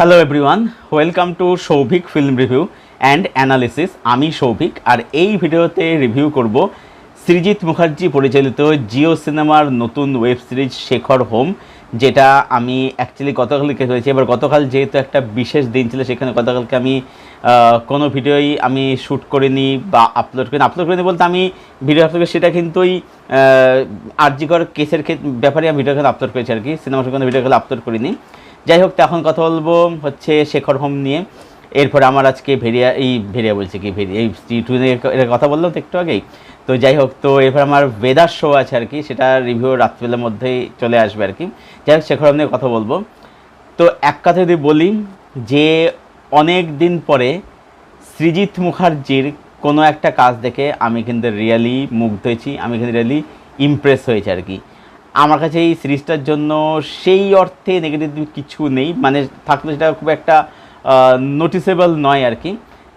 Hello everyone, welcome to Souvik film review and analysis. আমি সৌভিক, আর এই ভিডিওতে রিভিউ করব সৃজিত মুখার্জি পরিচালিত জিও সিনেমার নতুন ওয়েব সিরিজ শেখর হোম, যেটা আমি অ্যাকচুয়ালি গতকালকে হয়েছে। এবার গতকাল যেহেতু একটা বিশেষ দিন ছিল, সেখানে গতকালকে আমি কোনো ভিডিওই আমি শ্যুট করিনি বা আপলোড করিনি বলতে আমি ভিডিও আপলোড করি, সেটা কিন্তু ওই আরজিকর কেসের ব্যাপারে আমি ভিডিও আপলোড করেছি আর কি, সিনেমার কোনো ভিডিও আপলোড করিনি। যাই হোক, তো এখন কথা বলবো হচ্ছে শেখর হোম নিয়ে। এরপরে আমার আজকে ভেরিয়া বলছে কি এই টু এর কথা বললাম তো একটু আগেই। তো যাই হোক, তো এরপর আমার বেদার শো আছে আর কি, সেটা রিভিউ রাত্রিবেলার মধ্যেই চলে আসবে আর কি। যাই হোক, শেখর হোম নিয়ে কথা বলবো। তো এক কথা যদি বলি যে অনেক দিন পরে সৃজিত মুখার্জির কোনো একটা কাজ দেখে আমি কিন্তু রিয়েলি মুগ্ধ হয়েছি, আমি কিন্তু রিয়েলি ইমপ্রেস হয়েছি আর কি। আমার কাছে এই সিরিজটার জন্য সেই অর্থে নেগেটিভ কিছু নেই, মানে থাকলে সেটা খুব একটা নোটিসেবল নয় আর কি।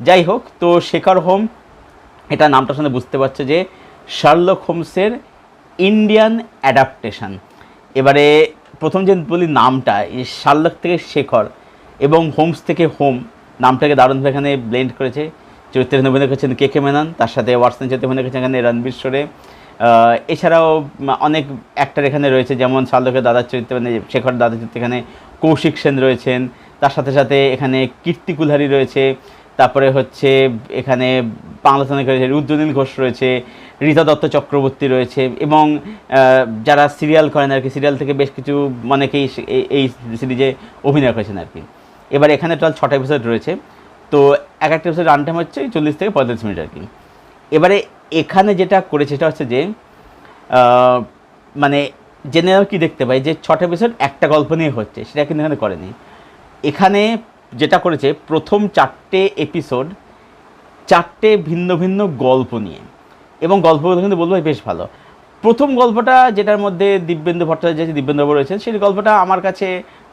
যাই হোক, তো শেখর হোম এটা নামটা শুনে বুঝতে পারছে যে শার্লক হোমসের ইন্ডিয়ান অ্যাডাপ্টেশন। এবারে প্রথম যে বলি নামটা, এই শার্লক থেকে শেখর এবং হোমস থেকে হোম, নামটাকে দারুণভাবে এখানে ব্লেন্ড করেছে। চরিত্রে অভিনয় করেছেন কে মেনন, তার সাথে ওয়াটসন চরিত্রে অভিনয় করেছেন এখানে রণবীর শোরে। এছাড়াও অনেক অ্যাক্টর এখানে রয়েছে, যেমন শার্লকের দাদার চরিত্রে মানে শেখর দাদার চরিত্রে এখানে কৌশিক সেন রয়েছেন, তার সাথে সাথে এখানে কীর্তি কুলহারি রয়েছে, তারপরে হচ্ছে এখানে বাংলা সিনেমা রয়েছে রুদ্রনীল ঘোষ রয়েছে, রীতা দত্ত চক্রবর্তী রয়েছে, এবং যারা সিরিয়াল করেন আর কি, সিরিয়াল থেকে বেশ কিছু অনেকেই এই সিরিজে অভিনয় করেছেন আর কি। এবার এখানে টোটাল 6টা এপিসোড রয়েছে, তো এক একটা এপিসোড রান টাইম হচ্ছে 40 থেকে 45 মিনিট আর কি। এবারে এখানে যেটা করেছে সেটা হচ্ছে যে মানে জেনারেল কি দেখতে পাই যে 6টা এপিসোড একটা গল্প নিয়ে হচ্ছে, সেটা কিন্তু এখানে করেনি। এখানে যেটা করেছে প্রথম 4টে এপিসোড 4টে ভিন্ন ভিন্ন গল্প নিয়ে, এবং গল্পগুলো কিন্তু বলবো বেশ ভালো। প্রথম গল্পটা যেটার মধ্যে দিব্যেন্দু ভট্টাচার্য যে দিব্যেন্দুবাবু রয়েছেন, সেই গল্পটা আমার কাছে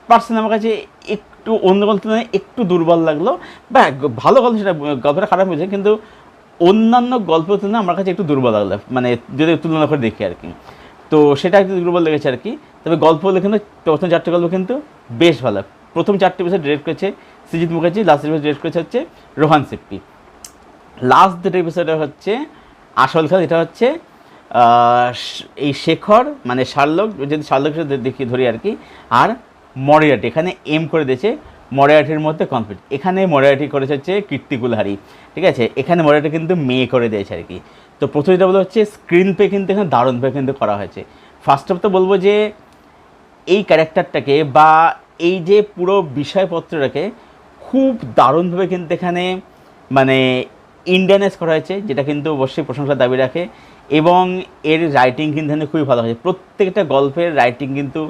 পার্সোনালি আমার কাছে একটু অন্য গল্প তুলনায় একটু দুর্বল লাগলো, বা ভালো গল্প, সেটা গল্পটা খারাপ হয়েছে কিন্তু অন্যান্য গল্প তুলনায় আমার কাছে একটু দুর্বল লাগলো, মানে যদি তুলনা করে দেখি আর কি। তো সেটা একটু দুর্বল লেগেছে আর কি। তবে গল্পগুলো কিন্তু প্রথম 4টে গল্প কিন্তু বেশ ভালো। প্রথম 4টে এপিসোড ডিরেক্ট করেছে Srijit Mukherjee, last episode direct করেছে হচ্ছে রোহান সিপ্পি। লাস্ট 2টো এপিসোডে হচ্ছে আসল খেলা, এটা হচ্ছে এই শেখর মানে শার্লক, যদি শার্লক দেখি ধরি আর কি, আর মরিয়াটি এখানে এম করে দিয়েছে মরিয়াটির মধ্যে কনফ্লিক্ট। এখানে মরিয়াটি করেছে হচ্ছে কীর্তি কুলহারি, ঠিক আছে, এখানে মরিয়াটি কিন্তু মেয়ে করে দিয়েছে আর কি। তো প্রথম যেটা বলা হচ্ছে স্ক্রিন পে কিন্তু এখানে দারুণভাবে কিন্তু করা হয়েছে। ফার্স্ট অফ তো বলবো যে এই ক্যারেক্টারটাকে বা এই যে পুরো বিষয়পত্রটাকে খুব দারুণভাবে কিন্তু এখানে মানে ইন্ডিয়ানাইজ করা হয়েছে, যেটা কিন্তু অবশ্যই প্রশংসার দাবি রাখে, এবং এর রাইটিং কিন্তু এখানে খুবই ভালো হয়েছে। প্রত্যেকটা গল্পের রাইটিং কিন্তু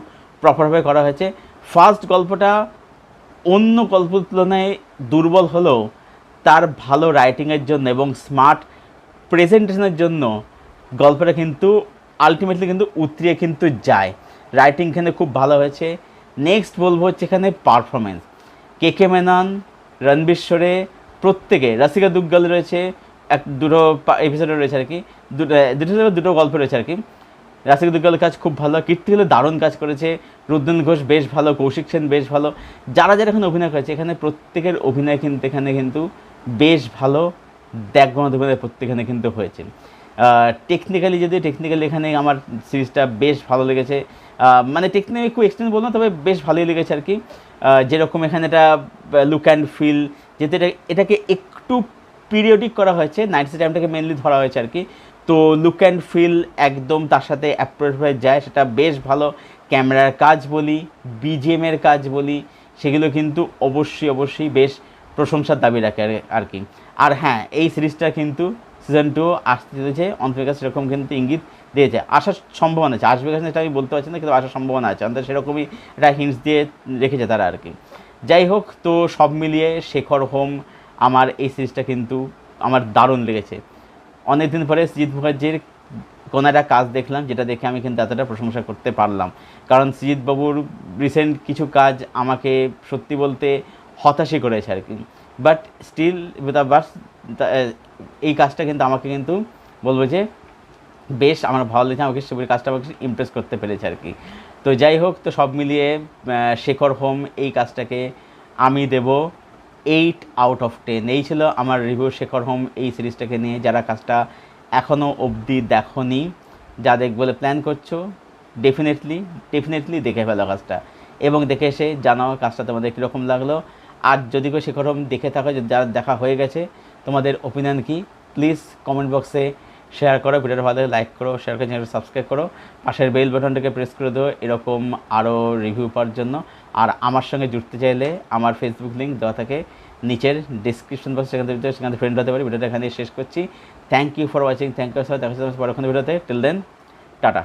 প্রপারভাবে করা হয়েছে। ফার্স্ট গল্পটা অন্য গল্পের তুলনায় দুর্বল হলেও তার ভালো রাইটিংয়ের জন্য এবং স্মার্ট প্রেজেন্টেশনের জন্য গল্পটা কিন্তু আলটিমেটলি কিন্তু উতরিয়ে কিন্তু যায়। রাইটিং এখানে খুব ভালো হয়েছে। নেক্সট বলবো হচ্ছে এখানে পারফরমেন্স, কে মেনন, রণবীর শোরে, প্রত্যেকে, রাশিকা দুগ্গল রয়েছে, দুটো এপিসোডে রয়েছে আর কি, দুটো গল্প রয়েছে আর কি। রাশিকা দুগ্গলের কাজ খুব ভালো, কীর্তি হলে দারুণ কাজ করেছে, রুদ্রনীল ঘোষ বেশ ভালো, কৌশিক সেন বেশ ভালো, যারা যারা এখানে অভিনয় করেছে এখানে প্রত্যেকের অভিনয় কিন্তু এখানে কিন্তু বেশ ভালো, দেখবার অভিনয় প্রত্যেকখানে কিন্তু হয়েছে। টেকনিক্যালি এখানে আমার সিরিজটা বেশ ভালো লেগেছে, মানে টেকনিক্যালি খুব এক্সটেন্ড বলবো না, তবে বেশ ভালোই লেগেছে আর কি। যেরকম এখানে এটা লুক অ্যান্ড ফিল, যেহেতু এটাকে একটু পিরিয়ডিক করা হয়েছে, 90s টাইমটাকে মেনলি ধরা হয়েছে আর কি। তো লুক অ্যান্ড ফিল একদম তার সাথে অ্যাপ্রোচ হয়ে যায়, সেটা বেশ ভালো। ক্যামেরার কাজ বলি, বিজিএমের কাজ বলি, সেগুলো কিন্তু অবশ্যই বেশ প্রশংসার দাবি রাখে আর কি। আর হ্যাঁ, এই সিরিজটা কিন্তু সিজন 2 আসতে চলেছে, অন্তরের কাছে সেরকম কিন্তু ইঙ্গিত দিয়েছে, আসার সম্ভাবনা আছে, আসবে কাছে সেটা আমি বলতে পারছি না, কিন্তু আসার সম্ভাবনা আছে, অন্তত সেরকমই একটা হিন্টস দিয়ে রেখেছে তারা আর কি। যাই হোক, তো সব মিলিয়ে শেখর হোম আমার এই সিরিজটা কিন্তু আমার দারুণ লেগেছে। অনেকদিন পরে সৃজিত মুখার্জির কোনো একটা কাজ দেখলাম, যেটা দেখে আমি কিন্তু এতটা প্রশংসা করতে পারলাম, কারণ সৃজিত বাবুর রিসেন্ট কিছু কাজ আমাকে সত্যি বলতে হতাশই করেছে আর কি। বাট স্টিল এই কাজটা কিন্তু আমাকে কিন্তু বলবো যে বেশ আমার ভালো লেগেছে, আমাকে ছবির কাজটা আমাকে ইমপ্রেস করতে পেরেছে আর কি। তো যাই হোক, তো সব মিলিয়ে শেখর হোম এই কাজটাকে আমি দেব 8/10। এই ছিল আমার রিভিউ শেখর হোম এই সিরিজটাকে নিয়ে। যারা কাজটা এখনও অবধি দেখোনি, যা দেখবে বলে প্ল্যান করছো, ডেফিনেটলি দেখে ফেলো কাজটা, এবং দেখে এসে জানাও কাজটা তোমাদের কীরকম লাগলো। আর যদি কেউ শেখর হোম দেখে থাকো, যারা দেখা হয়ে গেছে, তোমাদের ওপিনিয়ন কি প্লিজ কমেন্ট বক্সে শেয়ার করো। ভিডিওটা ভালো লাগে লাইক করো, শেয়ার করে চ্যানেলটা সাবস্ক্রাইব করো, পাশের বেল বাটনটাকে প্রেস করে দেবো এরকম আরও রিভিউ পাওয়ার জন্য। আর আমার সঙ্গে জুড়তে চাইলে আমার ফেসবুক লিঙ্ক দেওয়া থাকে নিচের ডিসক্রিপশন বক্স, সেখান থেকে ফ্রেন্ড হতে পারি। ভিডিওটা এখানে শেষ করছি। Thank you for watching, thank you sir, দেখা হচ্ছে পরক্ষণ ভিডিওতে। Till then, tata.